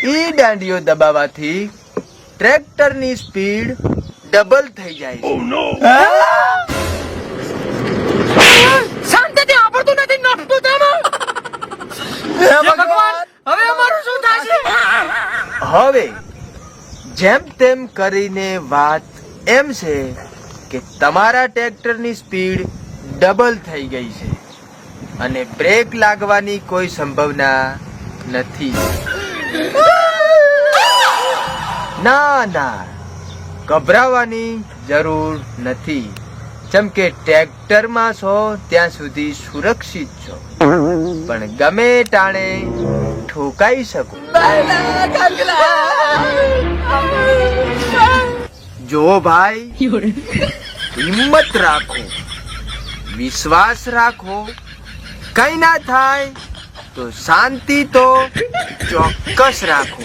ઈ દાંડીઓ દબાવવાથી ટ્રેક્ટરની speed double થઈ જાય છે. શાંતિથી આવડતું નથી નટતું તેમાં. હે ભગવાન, હવે અમારું શું થશે? હવે જેમ તેમ કરીને વાત એમ છે કે તમારા ટ્રેક્ટરની સ્પીડ ડબલ થઈ ગઈ છે અને બ્રેક લાગવાની કોઈ સંભાવના નથી. ના ના, ગભરાવાની જરૂર નથી. જેમ કે ટ્રેક્ટરમાં છો ત્યાં સુધી સુરક્ષિત છો, પણ ગમે ટાણે ઠોકાઈ શકો. જો ભાઈ, હિંમત રાખો, વિશ્વાસ રાખો. કઈ ના થાય તો શાંતિ તો ચોક્કસ રાખો.